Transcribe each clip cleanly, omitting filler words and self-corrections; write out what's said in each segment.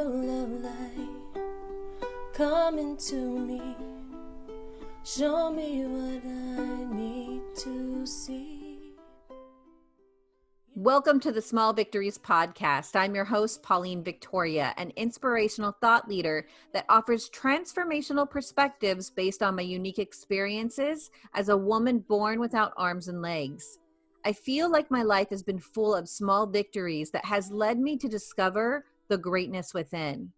your love light come into me. Show me what I need to see. Welcome to the Small Victories Podcast. I'm your host, Pauline Victoria, an inspirational thought leader that offers transformational perspectives based on my unique experiences as a woman born without arms and legs. I feel like my life has been full of small victories that has led me to discover the greatness within.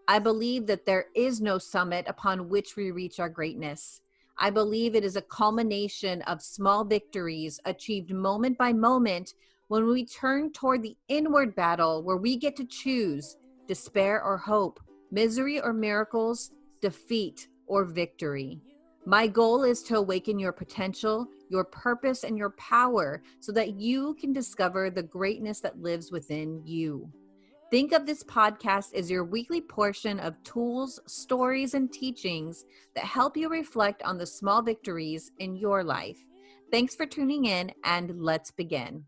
I believe that there is no summit upon which we reach our greatness. I believe it is a culmination of small victories achieved moment by moment when we turn toward the inward battle where we get to choose despair or hope, misery or miracles, defeat or victory. My goal is to awaken your potential, your purpose, and your power so that you can discover the greatness that lives within you. Think of this podcast as your weekly portion of tools, stories, and teachings that help you reflect on the small victories in your life. Thanks for tuning in, and let's begin.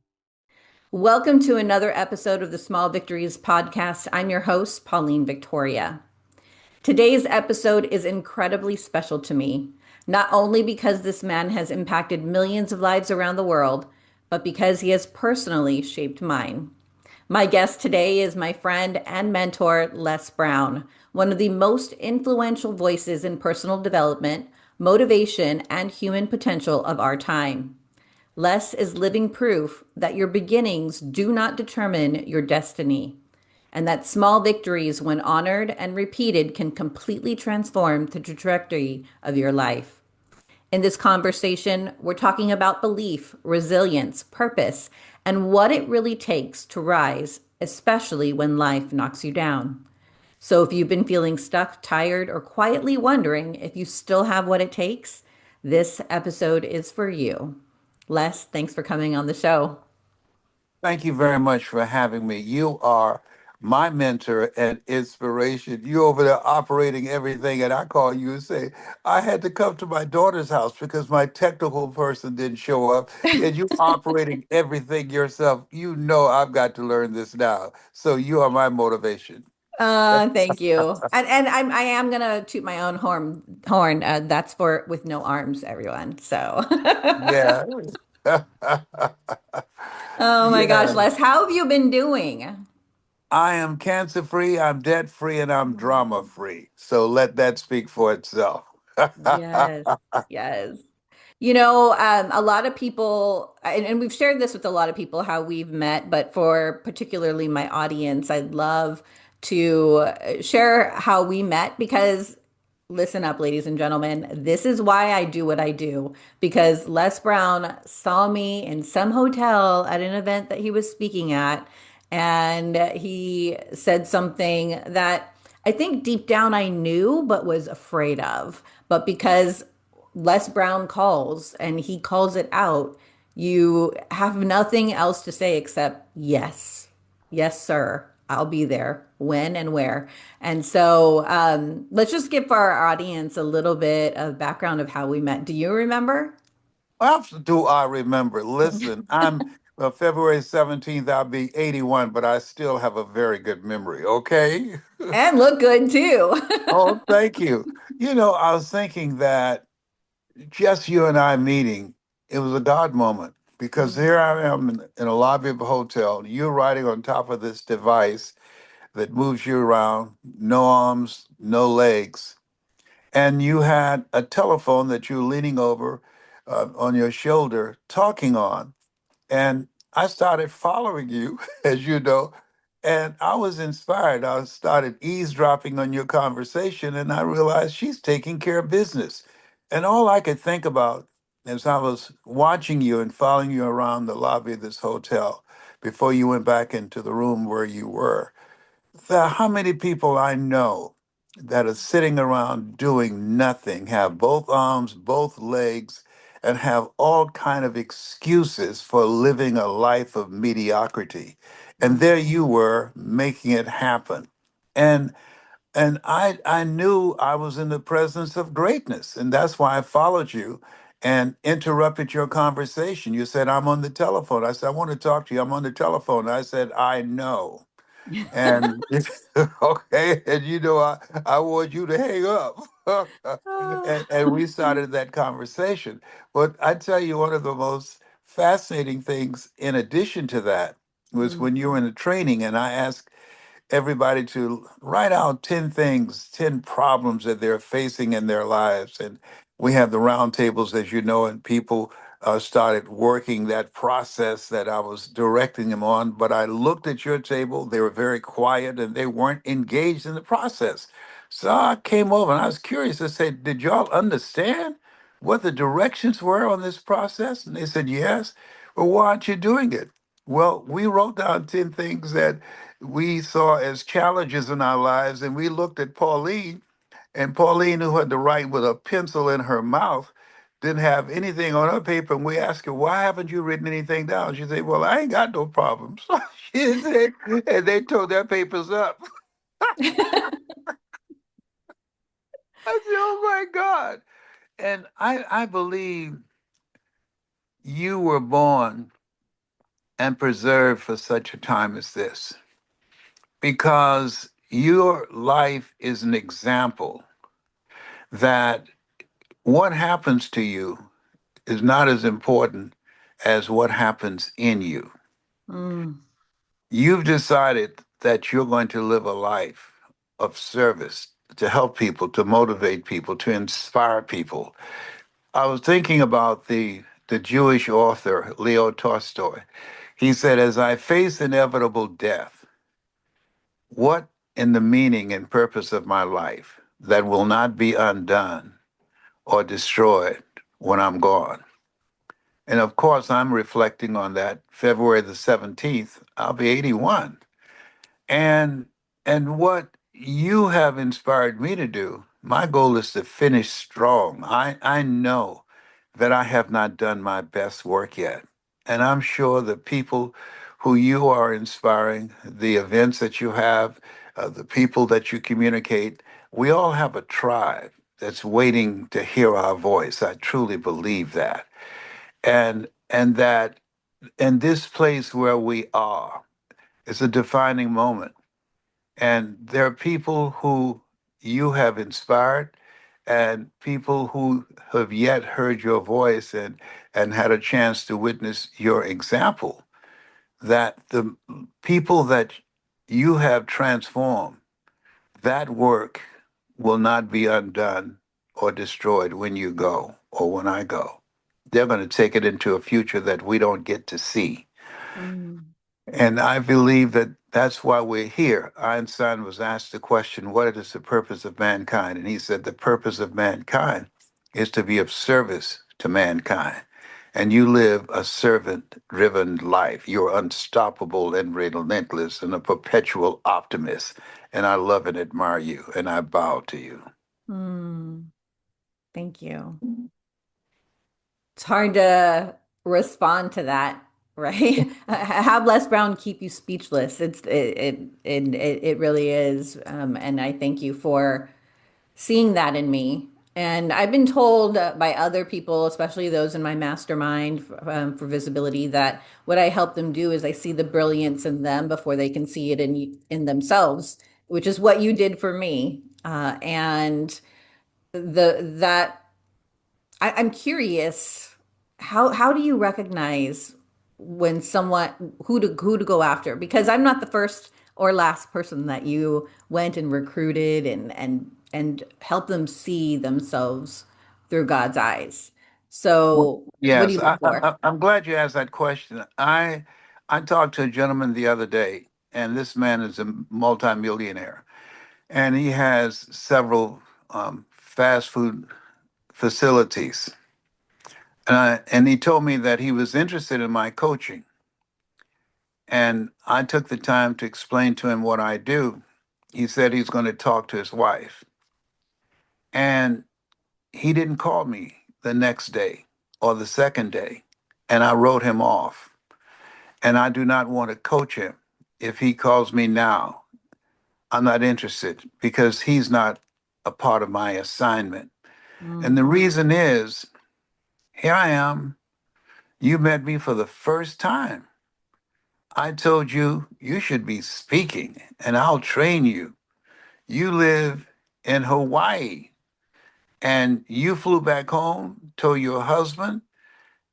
Welcome to another episode of the Small Victories Podcast. I'm your host, Pauline Victoria. Today's episode is incredibly special to me, not only because this man has impacted millions of lives around the world, but because he has personally shaped mine. My guest today is my friend and mentor, Les Brown, one of the most influential voices in personal development, motivation, and human potential of our time. Les is living proof that your beginnings do not determine your destiny, and that small victories, when honored and repeated, can completely transform the trajectory of your life. In this conversation, we're talking about belief, resilience, purpose, and what it really takes to rise, especially when life knocks you down. So if you've been feeling stuck, tired, or quietly wondering if you still have what it takes, this episode is for you. Les, thanks for coming on the show. Thank you very much for having me. You are my mentor and inspiration. You over there operating everything, and I call you and say, I had to come to my daughter's house because my technical person didn't show up, and you operating everything yourself. You know I've got to learn this now. So you are my motivation. Thank you. And I am gonna toot my own horn. That's for with no arms, everyone. So, Yeah. oh my gosh, Yeah. Les, how have you been doing? I am cancer free, I'm debt free, and I'm drama free. So let that speak for itself. Yes, yes. A lot of people, and we've shared this with a lot of people how we've met, but for particularly my audience, I'd love to share how we met because listen up, ladies and gentlemen, this is why I do what I do. Because Les Brown saw me in some hotel at an event that he was speaking at, and he said something that I think deep down I knew, but was afraid of. But because Les Brown calls and he calls it out, you have nothing else to say except yes. Yes, sir. I'll be there when and where. And so let's just give our audience a little bit of background of how we met. Do you remember? How do I remember? Listen, I'm February 17th, I'll be 81, but I still have a very good memory, okay? And look good too. Oh, thank you. I was thinking that just you and I meeting, it was a God moment because here I am in a lobby of a hotel. You're riding on top of this device that moves you around, no arms, no legs. And you had a telephone that you were leaning over on your shoulder talking on. And I started following you, as you know, and I was inspired. I started eavesdropping on your conversation, and I realized she's taking care of business. And all I could think about as I was watching you and following you around the lobby of this hotel before you went back into the room where you were, how many people I know that are sitting around doing nothing, have both arms, both legs, and have all kind of excuses for living a life of mediocrity. And there you were making it happen. And and I knew I was in the presence of greatness. And that's why I followed you and interrupted your conversation. You said, I'm on the telephone. I said, I want to talk to you. I'm on the telephone. I said, I know. And okay, and I want you to hang up. Ah. And we started that conversation. But I tell you, one of the most fascinating things in addition to that was Mm, when you were in the training and I asked everybody to write out 10 things, 10 problems that they're facing in their lives. And we have the roundtables, as you know, and people started working that process that I was directing them on. But I looked at your table, they were very quiet and they weren't engaged in the process. So I came over and I was curious. I said, did y'all understand what the directions were on this process? And they said, yes. Well, why aren't you doing it? Well, we wrote down 10 things that we saw as challenges in our lives. And we looked at Pauline, and Pauline, who had to write with a pencil in her mouth, didn't have anything on her paper. And we asked her, why haven't you written anything down? She said, well, I ain't got no problems. She said, and they tore their papers up. I said, oh my God. And I believe you were born and preserved for such a time as this because your life is an example that what happens to you is not as important as what happens in you. mm, You've decided that you're going to live a life of service to help people, to motivate people, to inspire people. I was thinking about the Jewish author Leo Tolstoy. He said, as I face inevitable death, what in the meaning and purpose of my life that will not be undone or destroyed when I'm gone? And of course, I'm reflecting on that February the 17th, I'll be 81. And what you have inspired me to do, my goal is to finish strong. I know that I have not done my best work yet. And I'm sure the people who you are inspiring, the events that you have, the people that you communicate, we all have a tribe that's waiting to hear our voice. I truly believe that. And that in this place where we are is a defining moment. And there are people who you have inspired and people who have yet heard your voice and had a chance to witness your example, that the people that you have transformed, that work will not be undone or destroyed when you go or when I go. They're going to take it into a future that we don't get to see. mm, And I believe that that's why we're here. Einstein was asked the question, what is the purpose of mankind? And he said, the purpose of mankind is to be of service to mankind. And you live a servant driven life. You're unstoppable and relentless and a perpetual optimist. And I love and admire you, and I bow to you. mm. Thank you. It's hard to respond to that, right? Have Les Brown keep you speechless. It really is. And I thank you for seeing that in me. And I've been told by other people, especially those in my mastermind for visibility, that what I help them do is I see the brilliance in them before they can see it in themselves, which is what you did for me. And the that I'm curious, how do you recognize when someone who to go after? Because I'm not the first or last person that you went and recruited and helped them see themselves through God's eyes. Well, So what do yes, you look for? I'm glad you asked that question. I talked to a gentleman the other day, and this man is a multimillionaire, and he has several fast food facilities. And he told me that he was interested in my coaching, and I took the time to explain to him what I do. He said he's going to talk to his wife, and he didn't call me the next day or the second day, and I wrote him off. And I do not want to coach him. If he calls me now, I'm not interested because he's not a part of my assignment. And the Mm, reason is, here I am. You met me for the first time. I told you you should be speaking and I'll train you. You live in Hawaii and you flew back home, told your husband,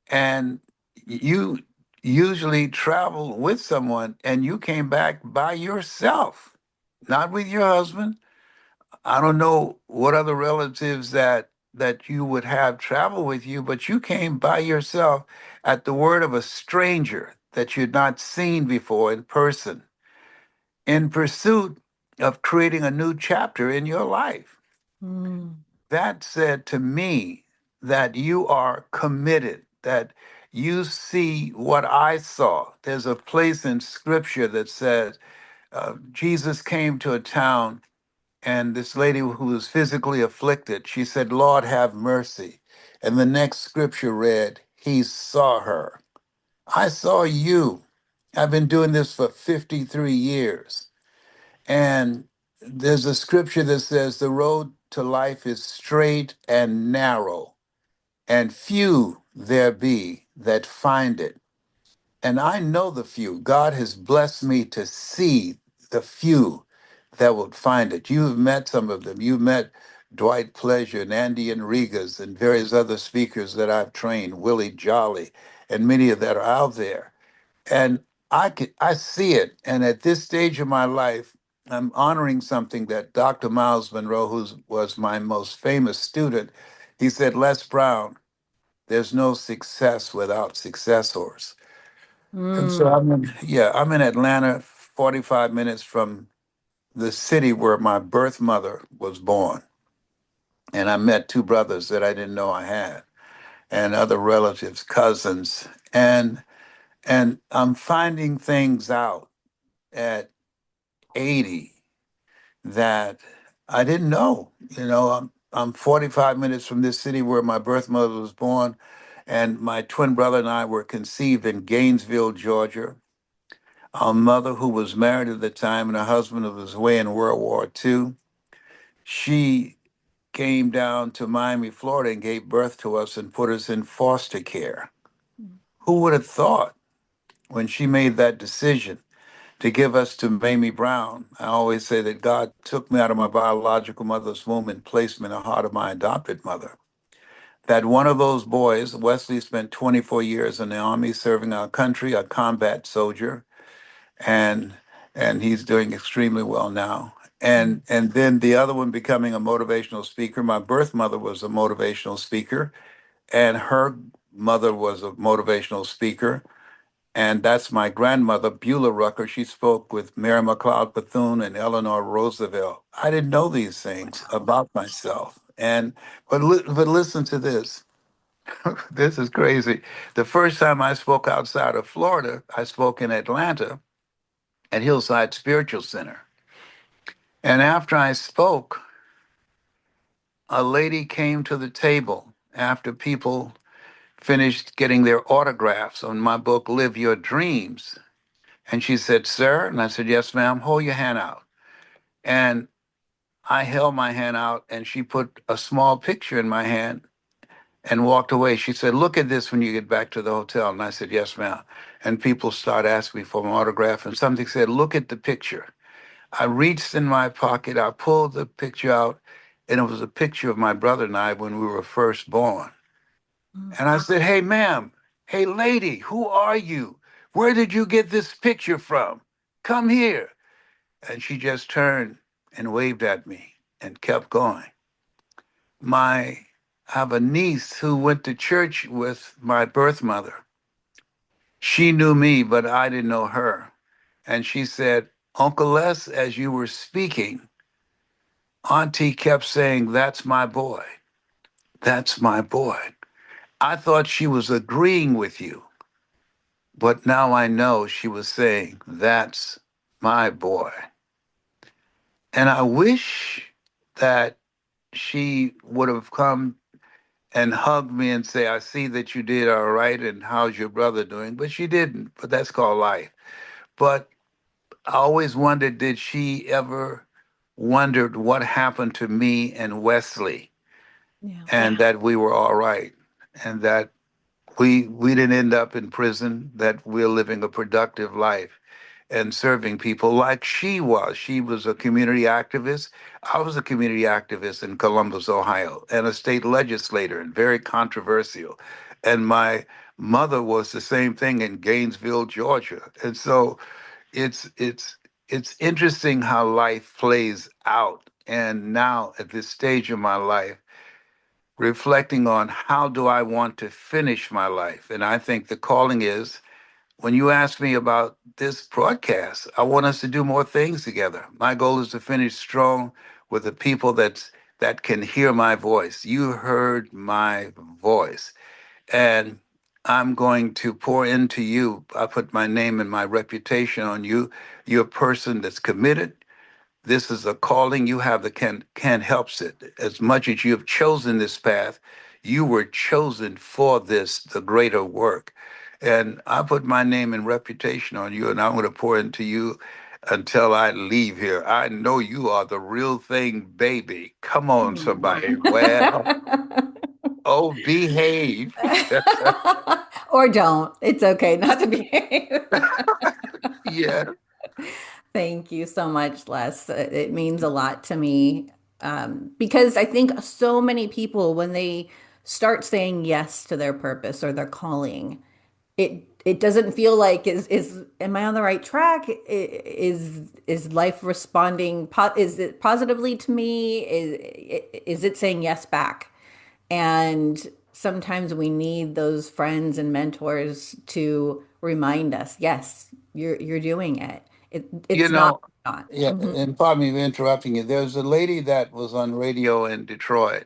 and you usually travel with someone and you came back by yourself, not with your husband. I don't know what other relatives that you would have travel with you, but you came by yourself at the word of a stranger that you'd not seen before in person, in pursuit of creating a new chapter in your life. Mm. That said to me that you are committed, that you see what I saw. There's a place in scripture that says Jesus came to a town, and this lady who was physically afflicted, she said, Lord, have mercy. And the next scripture read, He saw her. I saw you. I've been doing this for 53 years. And there's a scripture that says, the road to life is straight and narrow, and few there be that find it. And I know the few. God has blessed me to see the few that would find it. You've met some of them. You've met Dwight Pleasure and Andy Enriquez and various other speakers that I've trained, Willie Jolly, and many of that are out there. And I see it. And at this stage of my life, I'm honoring something that Dr. Miles Monroe, who was my most famous student, he said, Les Brown, there's no success without successors. And so Mm. I'm in Atlanta, 45 minutes from the city where my birth mother was born. And I met two brothers that I didn't know I had, and other relatives, cousins. And I'm finding things out at 80 that I didn't know. I'm 45 minutes from this city where my birth mother was born, and my twin brother and I were conceived in Gainesville, Georgia. Our mother, who was married at the time, and her husband was away in World War II, she came down to Miami, Florida, and gave birth to us and put us in foster care. Who would have thought when she made that decision to give us to Mamie Brown? I always say that God took me out of my biological mother's womb and placed me in the heart of my adopted mother. That one of those boys, Wesley, spent 24 years in the Army serving our country, a combat soldier, and he's doing extremely well now. And then the other one becoming a motivational speaker. My birth mother was a motivational speaker, and her mother was a motivational speaker. And that's my grandmother, Beulah Rucker. She spoke with Mary McLeod Bethune and Eleanor Roosevelt. I didn't know these things about myself. But listen to this. This is crazy. The first time I spoke outside of Florida, I spoke in Atlanta at Hillside Spiritual Center. And after I spoke, a lady came to the table after people finished getting their autographs on my book, Live Your Dreams. And she said, Sir, and I said, Yes, ma'am, hold your hand out. And I held my hand out, and she put a small picture in my hand and walked away. She said, Look at this when you get back to the hotel. And I said, Yes, ma'am. And people started asking me for an autograph, and something said, Look at the picture. I reached in my pocket, I pulled the picture out, and it was a picture of my brother and I when we were first born. And I said, Hey, ma'am, hey, lady, who are you? Where did you get this picture from? Come here. And she just turned and waved at me and kept going. I have a niece who went to church with my birth mother. She knew me, but I didn't know her. And she said, Uncle Les, as you were speaking, Auntie kept saying, That's my boy. That's my boy. I thought she was agreeing with you, but now I know she was saying, That's my boy. And I wish that she would have come and hugged me and say, I see that you did all right, and how's your brother doing? But she didn't, but that's called life. But I always wondered, did she ever wondered what happened to me and Wesley? Yeah. And that we were all right, and that we didn't end up in prison, that we're living a productive life and serving people like she was. She was a community activist. I was a community activist in Columbus, Ohio, and a state legislator, and very controversial. And my mother was the same thing in Gainesville, Georgia. And so it's it's it's interesting how life plays out. And now at this stage of my life, reflecting on how do I want to finish my life. And I think the calling is, when you ask me about this broadcast, I want us to do more things together. My goal is to finish strong with the people that can hear my voice. You heard my voice. And I'm going to pour into you. I put my name and my reputation on you. You're a person that's committed. This is a calling you have that can helps it. As much as you have chosen this path, you were chosen for this, the greater work. And I put my name and reputation on you, and I'm going to pour into you until I leave here. I know you are the real thing, baby. Come on, somebody. Well, oh, behave. Or don't. It's okay not to behave. Yeah. Thank you so much, Les. It means a lot to me, because I think so many people, when they start saying yes to their purpose or their calling, it doesn't feel like, is am I on the right track? Is life responding? Is it positively to me? Is it saying yes back? And sometimes we need those friends and mentors to remind us, yes, you're doing it. You It's not know, not. yeah, Mhm. and pardon me for interrupting you. There's a lady that was on radio in Detroit.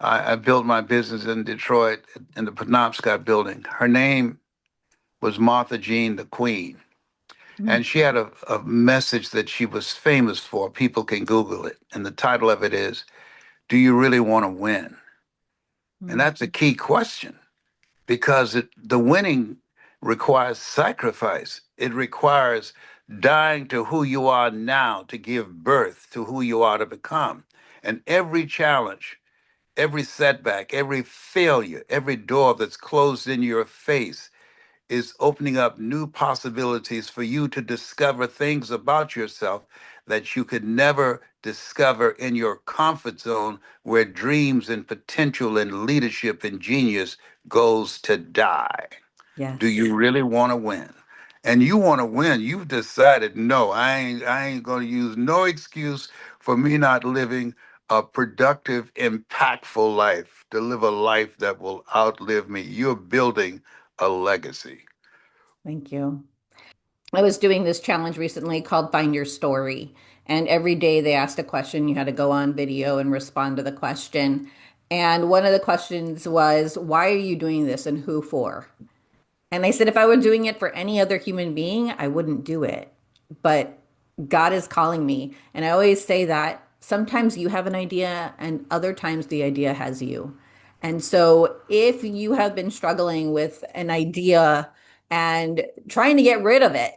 I built my business in Detroit in the Penobscot building. Her name was Martha Jean the Queen. And she had a message that she was famous for. People can Google it. And the title of it is, Do You Really Want to Win? And Mhm. that's a key question, because the winning requires sacrifice. It requires dying to who you are now to give birth to who you are to become. And every challenge, every setback, every failure, every door that's closed in your face is opening up new possibilities for you to discover things about yourself that you could never discover in your comfort zone, where dreams and potential and leadership and genius goes to die. Do Yes. you really want to win? And you want to win. You've decided, no, I ain't going to use no excuse for me not living a productive, impactful life, to live a life that will outlive me. You're building a legacy. Thank you. I was doing this challenge recently called Find Your Story. And every day they asked a question. You had to go on video and respond to the question. And one of the questions was, why are you doing this and who for? And I said, if I were doing it for any other human being, I wouldn't do it. But God is calling me. And I always say that sometimes you have an idea, and other times the idea has you. And so if you have been struggling with an idea and trying to get rid of it,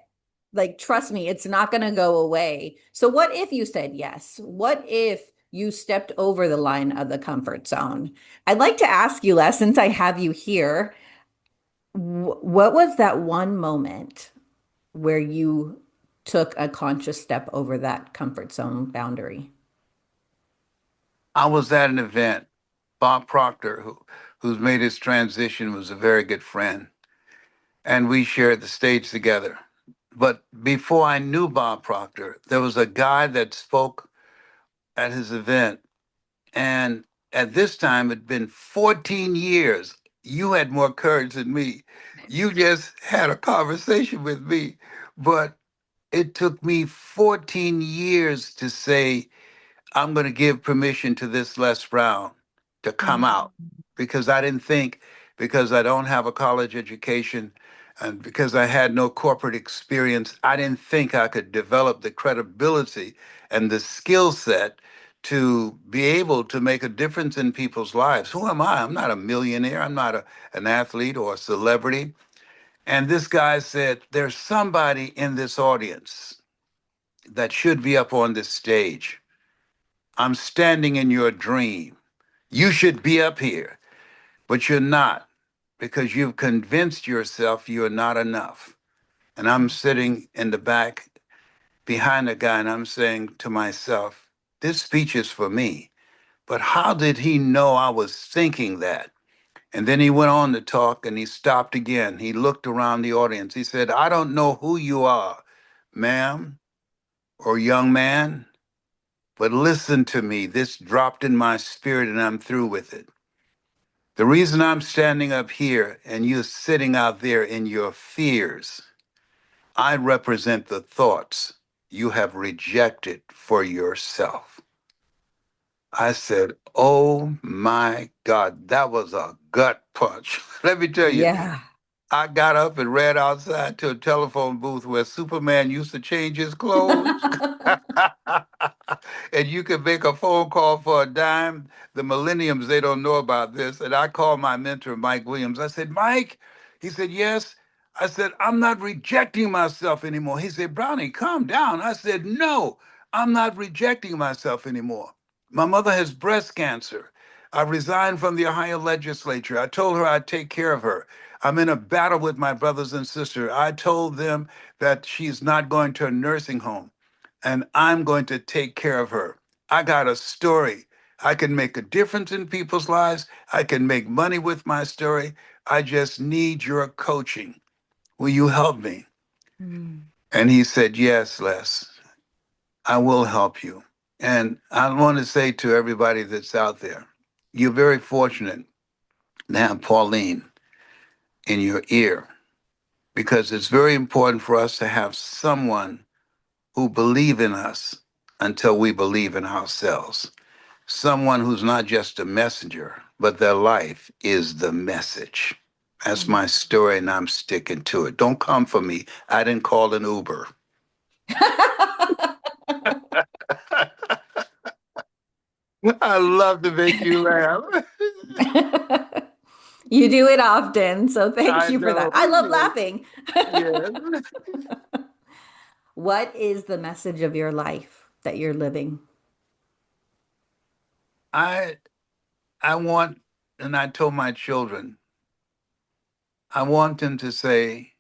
like, trust me, it's not going to go away. So, what if you said yes? What if you stepped over the line of the comfort zone? I'd like to ask you, Les, since I have you here, what was that one moment where you took a conscious step over that comfort zone boundary? I was at an event. Bob Proctor, who's made his transition, was a very good friend, and we shared the stage together. But before I knew Bob Proctor, there was a guy that spoke at his event, and at this time it'd been 14 years. You had more courage than me. You just had a conversation with me, but it took me 14 years to say, I'm going to give permission to this Les Brown to come Mhm. out, because I didn't think, because I don't have a college education and because I had no corporate experience, I didn't think I could develop the credibility and the skill set to be able to make a difference in people's lives. Who am I? I'm not a millionaire. I'm not an athlete or a celebrity. And this guy said, there's somebody in this audience that should be up on this stage. I'm standing in your dream. You should be up here, but you're not, because you've convinced yourself you're not enough. And I'm sitting in the back behind the guy and I'm saying to myself, this speech is for me. But how did he know I was thinking that? And then he went on to talk and he stopped again. He looked around the audience. He said, I don't know who you are, ma'am or young man, but listen to me. This dropped in my spirit and I'm through with it. The reason I'm standing up here and you're sitting out there in your fears, I represent the thoughts you have rejected for yourself. I said, oh my God, that was a gut punch. Let me tell you, Yeah. I got up and ran outside to a telephone booth where Superman used to change his clothes. And you could make a phone call for a dime. The millenniums, they don't know about this. And I called my mentor, Mike Williams. I said, Mike, he said, yes. I said, I'm not rejecting myself anymore. He said, Brownie, calm down. I said, no, I'm not rejecting myself anymore. My mother has breast cancer. I resigned from the Ohio legislature. I told her I'd take care of her. I'm in a battle with my brothers and sisters. I told them that she's not going to a nursing home and I'm going to take care of her. I got a story. I can make a difference in people's lives. I can make money with my story. I just need your coaching. Will you help me? Mm. And he said, yes, Les, I will help you. And I want to say to everybody that's out there, you're very fortunate to have Pauline in your ear because it's very important for us to have someone who believe in us until we believe in ourselves. Someone who's not just a messenger, but their life is the message. That's my story, and I'm sticking to it. Don't come for me. I didn't call an Uber. I love to make you laugh. You do it often, so thank I you for that. know. I love laughing. Yes. What is the message of your life that you're living? I I want, and I told my children, I want them to say,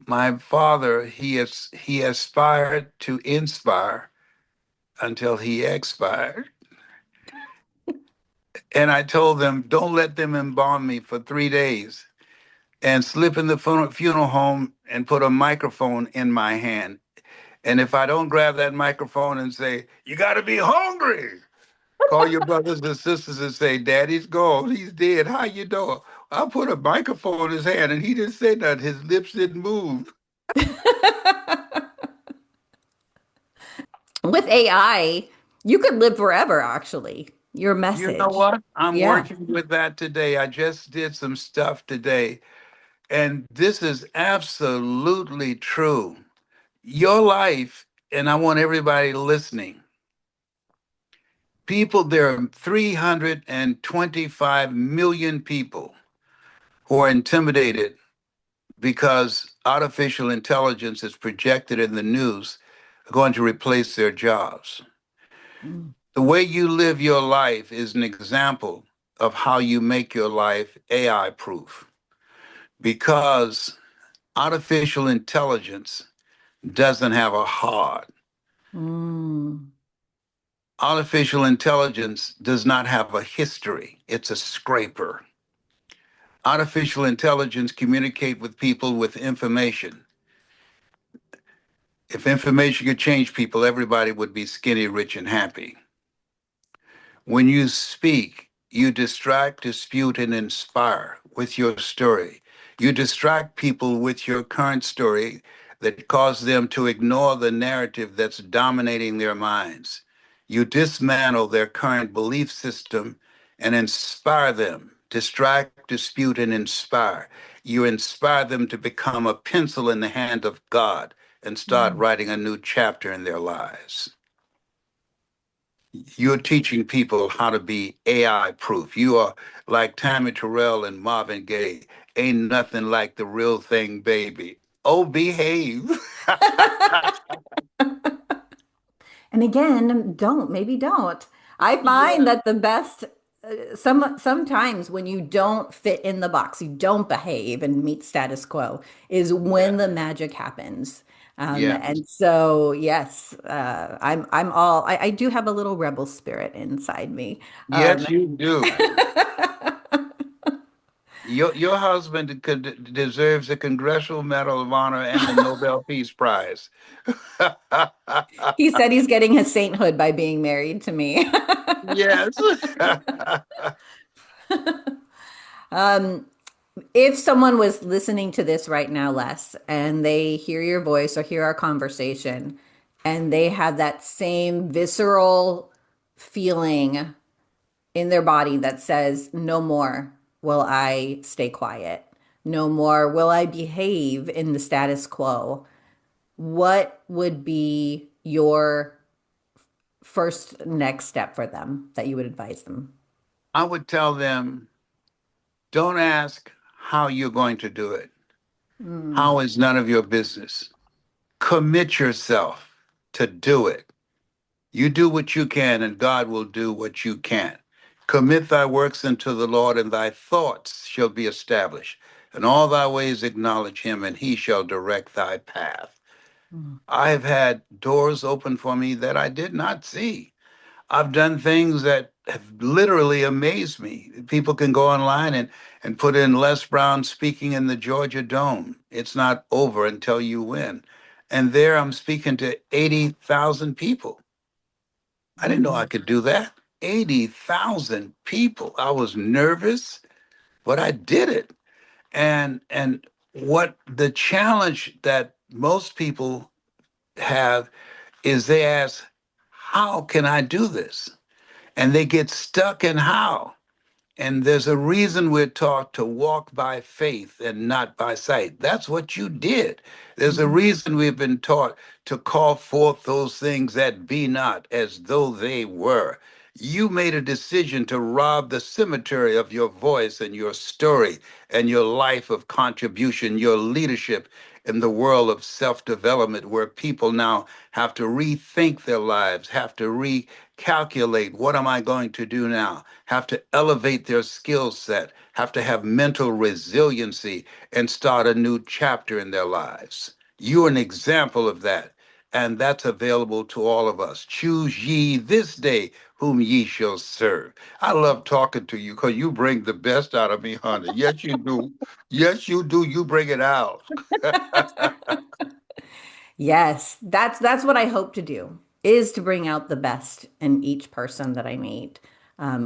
my father, he aspired to inspire until he expired. And I told them, don't let them embalm me for 3 days and slip in the funeral home and put a microphone in my hand. And if I don't grab that microphone and say, you got to be hungry, call your brothers and sisters and say, Daddy's gone. He's dead. How you doing? I put a microphone in his hand and he didn't say nothing. His lips didn't move. With AI, you could live forever, actually. Your You know message. what? I'm Yeah. working with that today. I just did some stuff today. And this is absolutely true. Your life, and I want everybody listening, people, there are 325 million people who are intimidated because artificial intelligence is projected in the news are going to replace their jobs. Mm. The way you live your life is an example of how you make your life AI proof because artificial intelligence doesn't have a heart. Mm. Artificial intelligence does not have a history. It's a scraper. Artificial intelligence communicate with people with information. If information could change people, everybody would be skinny, rich, and happy. When you speak, you distract, dispute, and inspire with your story. You distract people with your current story that cause them to ignore the narrative that's dominating their minds. You dismantle their current belief system and inspire them. Distract, dispute, and inspire. You inspire them to become a pencil in the hand of God and start Mm. writing a new chapter in their lives. You're teaching people how to be AI proof. You are like Tammy Terrell and Marvin Gaye. Ain't nothing like the real thing, baby. Oh, behave. And again, maybe don't. I find Yeah. that the best sometimes when you don't fit in the box, you don't behave and meet status quo, is Yeah. when the magic happens. Yeah. And so, yes, I'm all I do have a little rebel spirit inside me. Um, Yes, you do. Your husband deserves the Congressional Medal of Honor and the Nobel Peace Prize. he said he's getting his sainthood by being married to me. Yes. Um, if someone was listening to this right now, Les, and they hear your voice or hear our conversation, and they have that same visceral feeling in their body that says, no more will I stay quiet. No more will I behave in the status quo. What would be your first next step for them that you would advise them? I would tell them, don't ask how you're going to do it. Mm, How is none of your business. Commit yourself to do it. You do what you can, and God will do what you can. Commit thy works unto the Lord, and thy thoughts shall be established. And all thy ways acknowledge him, and he shall direct thy path. mm, I've had doors open for me that I did not see. I've done things that have literally amazed me. People can go online and put in Les Brown speaking in the Georgia Dome. It's not over until you win. And there I'm speaking to 80,000 people. I didn't know I mm, could do that. 80,000 people. I was nervous, but I did it. And what the challenge that most people have is they ask, how can I do this? And they get stuck in how. And there's a reason we're taught to walk by faith and not by sight. That's what you did. There's a mm, reason we've been taught to call forth those things that be not as though they were. You made a decision to rob the cemetery of your voice and your story and your life of contribution, your leadership in the world of self development, where people now have to rethink their lives, have to recalculate what am I going to do now, have to elevate their skill set, have to have mental resiliency and start a new chapter in their lives. You're an example of that. And that's available to all of us. Choose ye this day whom ye shall serve. I love talking to you because you bring the best out of me, honey. Yes, you do. Yes, you do. You bring it out. Yes, that's what I hope to do is to bring out the best in each person that I meet,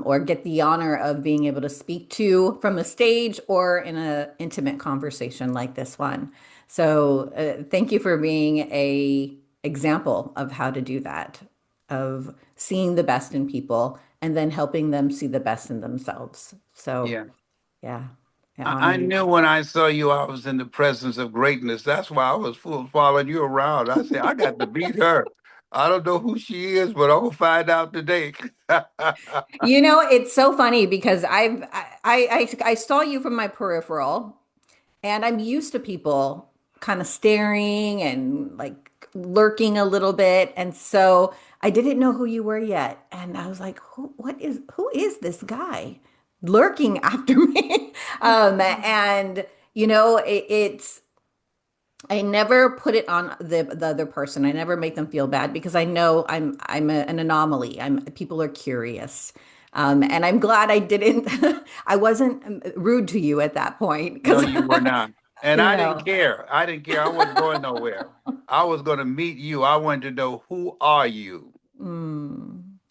or get the honor of being able to speak to from a stage or in an intimate conversation like this one. So, thank you for being a example of how to do that, of seeing the best in people and then helping them see the best in themselves. So, Yeah. yeah, I honor I you. knew when I saw you, I was in the presence of greatness. That's why I was following you around. I said, I got to beat her. I don't know who she is, but I'm gonna find out today. You know, it's so funny because I saw you from my peripheral, and I'm used to people kind of staring and like lurking a little bit, and so I didn't know who you were yet, and I was like, who is this guy lurking after me? And you know, it's I never put it on the other person. I never make them feel bad because I know an anomaly. I'm people are curious. And I'm glad I didn't I wasn't rude to you at that point No, because you were not. And you I didn't know. care. I didn't care. I wasn't going nowhere. I was going to meet you. I wanted to know, who are you?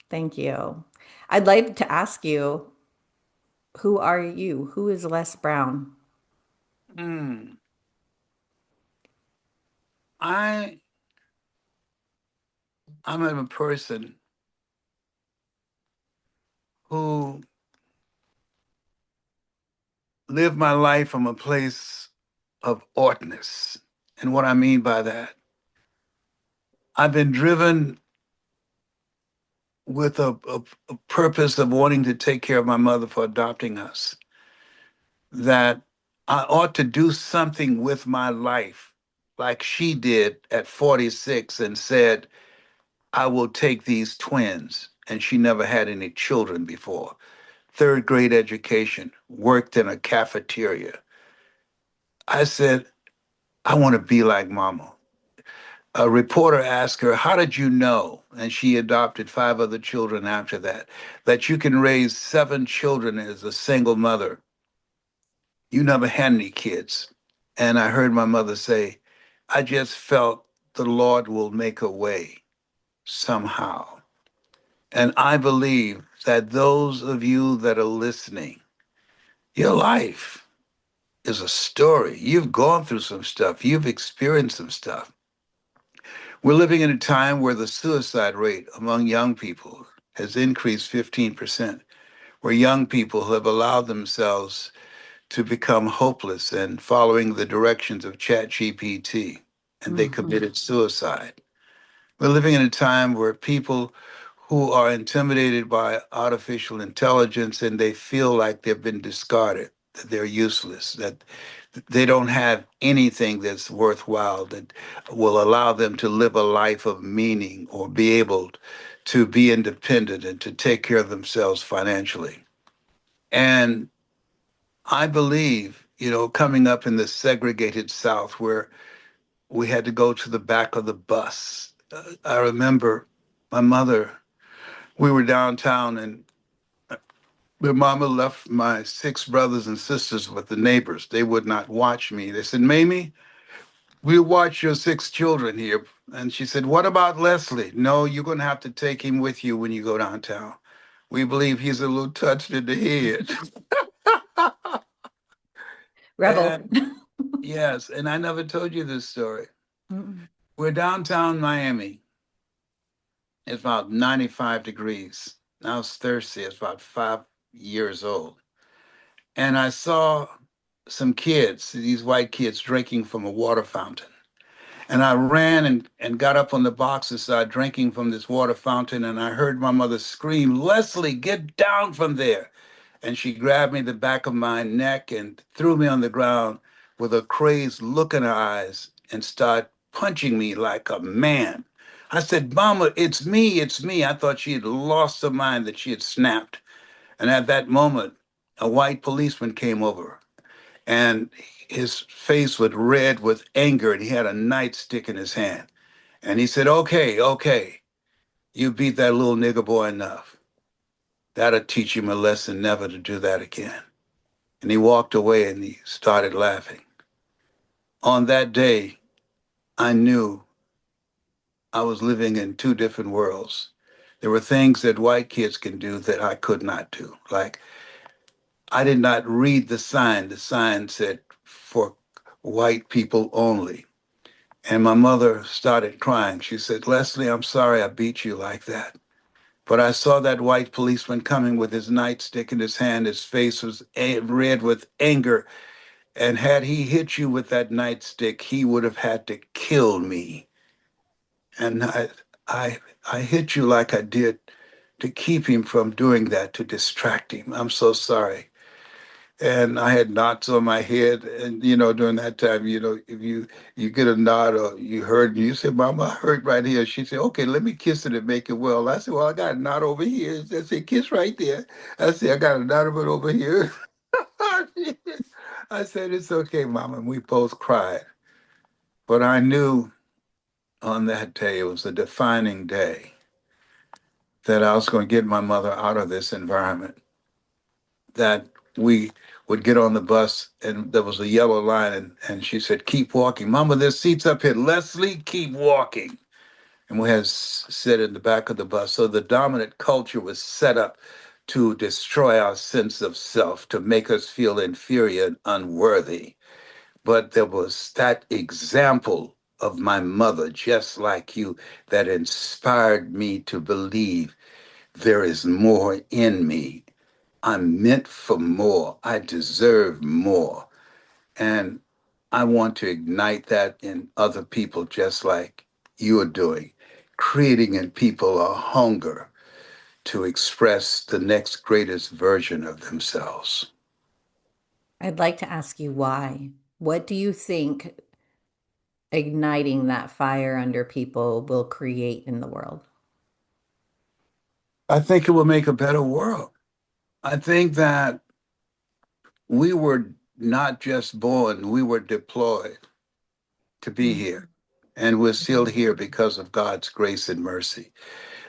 Thank you. I'd like to ask you, who are you? Who is Les Brown? Hmm. I I'm a person who lived my life from a place of oughtness. And what I mean by that, I've been driven with a purpose of wanting to take care of my mother for adopting us, that I ought to do something with my life like she did at 46 and said, I will take these twins. And she never had any children before. third grade education, worked in a cafeteria. I said, I want to be like mama. A reporter asked her, how did you know? And she adopted five other children after that, that you can raise seven children as a single mother. You never had any kids. And I heard my mother say, I just felt the Lord will make a way somehow. And I believe that those of you that are listening, your life is a story. You've gone through some stuff, you've experienced some stuff. We're living in a time where the suicide rate among young people has increased 15%, where young people have allowed themselves to become hopeless and following the directions of ChatGPT, and they Mhm. committed suicide. We're living in a time where people who are intimidated by artificial intelligence and they feel like they've been discarded, that they're useless, that they don't have anything that's worthwhile that will allow them to live a life of meaning or be able to be independent and to take care of themselves financially. And I believe, coming up in the segregated South where we had to go to the back of the bus. I remember my mother, we were downtown and my mama left my six brothers and sisters with the neighbors. They would not watch me. They said, Mamie, we'll watch your six children here. And she said, what about Leslie? No, you're going to have to take him with you when you go downtown. We believe he's a little touched in the head. Rebel. And yes, and I never told you this story. Mm-mm. We're downtown Miami. It's about 95 degrees. I was thirsty. It's about 5 years old. And I saw some kids, these white kids, drinking from a water fountain. And I ran and got up on the box and started drinking from this water fountain. And I heard my mother scream, Leslie, get down from there. And she grabbed me the back of my neck and threw me on the ground with a crazed look in her eyes and started punching me like a man. I said, Mama, it's me, it's me. I thought she had lost her mind, that she had snapped. And at that moment, a white policeman came over and his face was red with anger and he had a nightstick in his hand. And he said, okay, okay, you beat that little nigger boy enough. That'll teach him a lesson never to do that again. And he walked away and he started laughing. On that day, I knew I was living in two different worlds. There were things that white kids can do that I could not do. Like, I did not read the sign. The sign said, for white people only. And my mother started crying. She said, Leslie, I'm sorry I beat you like that. But I saw that white policeman coming with his nightstick in his hand. His face was red with anger. And had he hit you with that nightstick, he would have had to kill me. And I, I hit you like I did to keep him from doing that, to distract him. I'm so sorry. And I had knots on my head. And during that time, if you get a knot or you hurt, you say, "Mama, I hurt right here." She said, "Okay, let me kiss it and make it well." I said, "Well, I got a knot over here." I said, "Kiss right there." I said, "I got a knot of it over here." I said, "It's okay, Mama." And we both cried. But I knew on that day, it was a defining day, that I was going to get my mother out of this environment, that we would get on the bus and there was a yellow line and she said, keep walking. Mama, there's seats up here. Leslie, keep walking. And we had sit in the back of the bus. So the dominant culture was set up to destroy our sense of self, to make us feel inferior and unworthy. But there was that example of my mother, just like you, that inspired me to believe there is more in me. I'm meant for more. I deserve more. And I want to ignite that in other people, just like you are doing, creating in people a hunger to express the next greatest version of themselves. I'd like to ask you why. What do you think igniting that fire under people will create in the world? I think it will make a better world. I think that we were not just born, we were deployed to be Mm. here. And we're still here because of God's grace and mercy.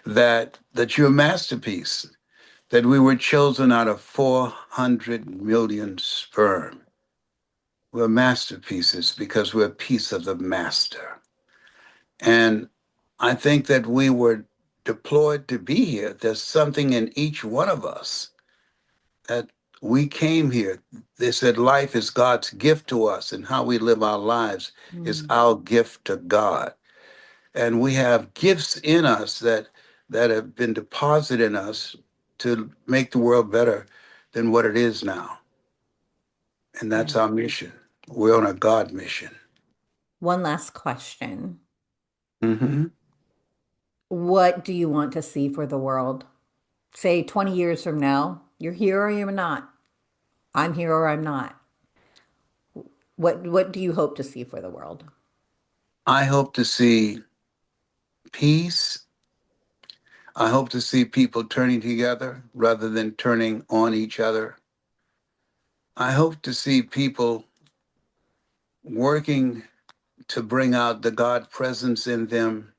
That you're a masterpiece, that we were chosen out of 400 million sperm. We're masterpieces because we're a piece of the master. And I think that we were deployed to be here. There's something in each one of us that we came here. They said life is God's gift to us, and how we live our lives is Mm. our gift to God. And we have gifts in us that have been deposited in us to make the world better than what it is now. And that's Yeah. our mission. We're on a God mission. One last question. Hmm. What do you want to see for the world? Say 20 years from now, you're here or you're not. I'm here or I'm not. What do you hope to see for the world? I hope to see peace. I hope to see people turning together rather than turning on each other. I hope to see people working to bring out the God presence in them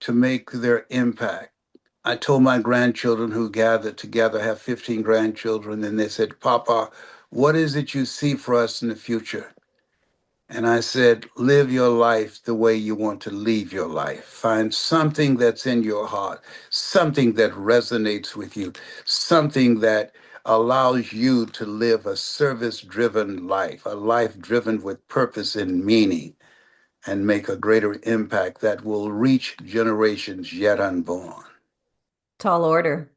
to make their impact. I told my grandchildren who gathered together, I have 15 grandchildren, and they said, Papa, what is it you see for us in the future? And I said, live your life the way you want to leave your life. Find something that's in your heart, something that resonates with you, something that allows you to live a service driven life, a life driven with purpose and meaning, and make a greater impact that will reach generations yet unborn. Tall order.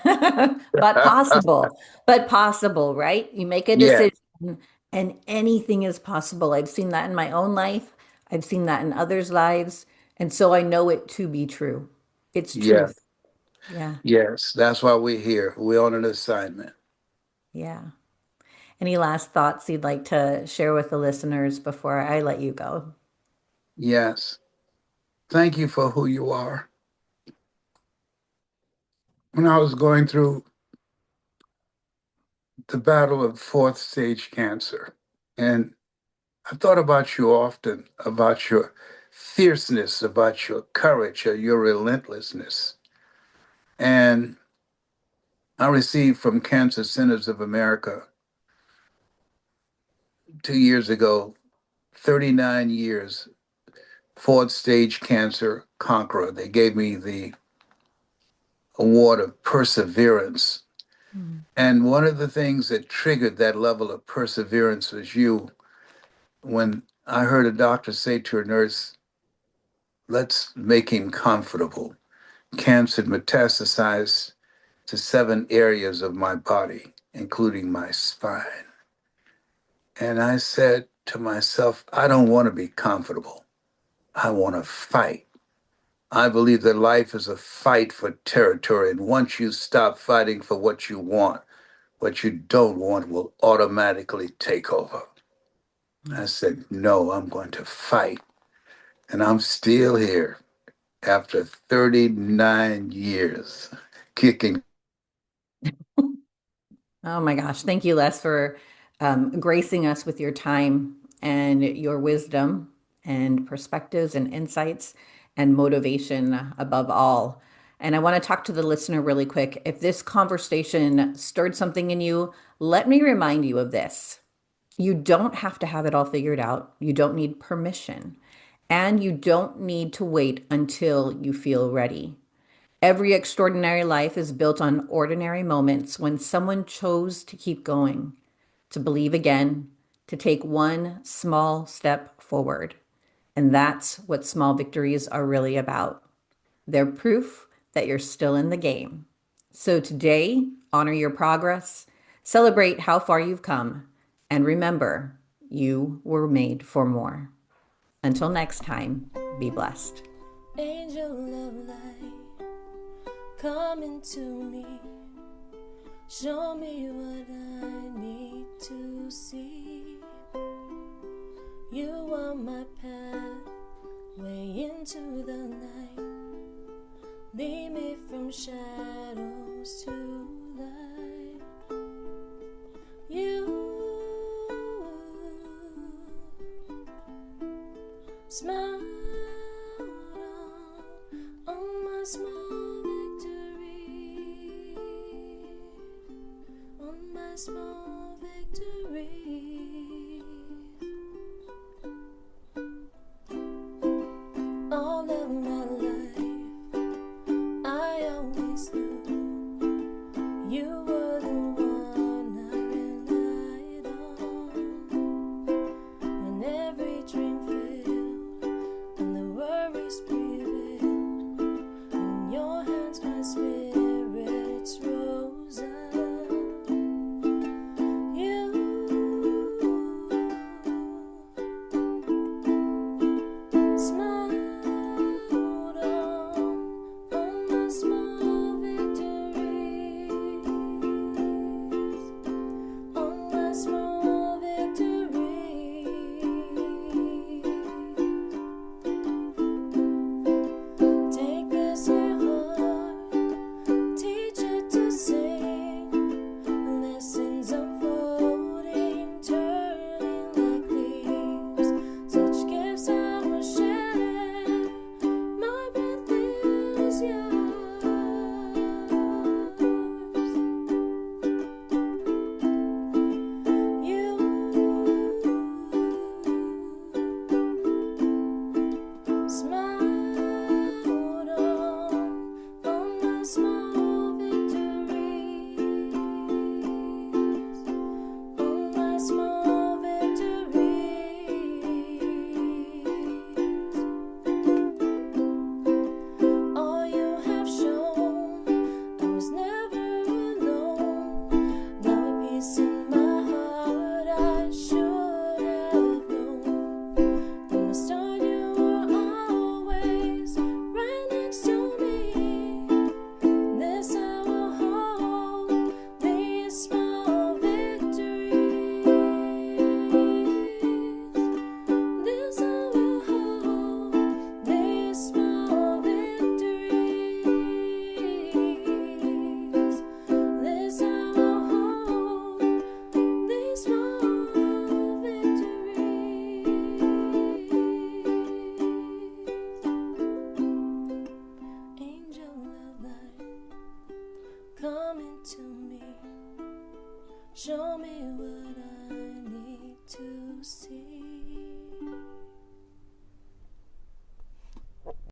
But possible. But possible, right? You make a Yeah, decision and anything is possible. I've seen that in my own life. I've seen that in others' lives. And so I know it to be true. It's yeah, truth. Yeah. yes. That's why we're here. We're on an assignment. Yeah. Any last thoughts you'd like to share with the listeners before I let you go? Yes. Thank you for who you are. When I was going through the battle of fourth stage cancer, and I thought about you often, about your fierceness, about your courage, or your relentlessness. And I received from Cancer Centers of America 2 years ago 39 years fourth stage cancer conqueror. They gave me the award of perseverance. Mm. And one of the things that triggered that level of perseverance was you. When I heard a doctor say to a nurse, let's make him comfortable. Cancer metastasized to 7 areas of my body, including my spine. And I said to myself, I don't want to be comfortable. I want to fight. I believe that life is a fight for territory. And once you stop fighting for what you want, what you don't want will automatically take over. I said, no, I'm going to fight. And I'm still here after 39 years, kicking. Oh my gosh. Thank you, Les, for gracing us with your time and your wisdom and perspectives and insights and motivation above all. And I want to talk to the listener really quick. If this conversation stirred something in you, let me remind you of this. You don't have to have it all figured out. You don't need permission. And you don't need to wait until you feel ready. Every extraordinary life is built on ordinary moments when someone chose to keep going, to believe again, to take one small step forward. And that's what small victories are really about. They're proof that you're still in the game. So today, honor your progress, celebrate how far you've come, and remember, you were made for more. Until next time, be blessed. Angel of light, come into me. Show me what I need to see. You are my path, way into the night. Lead me from shadows to small victories. All of my life, I always knew you were the one I relied on. When every dream failed and the worries prevailed, in your hands my spirits rose up. Show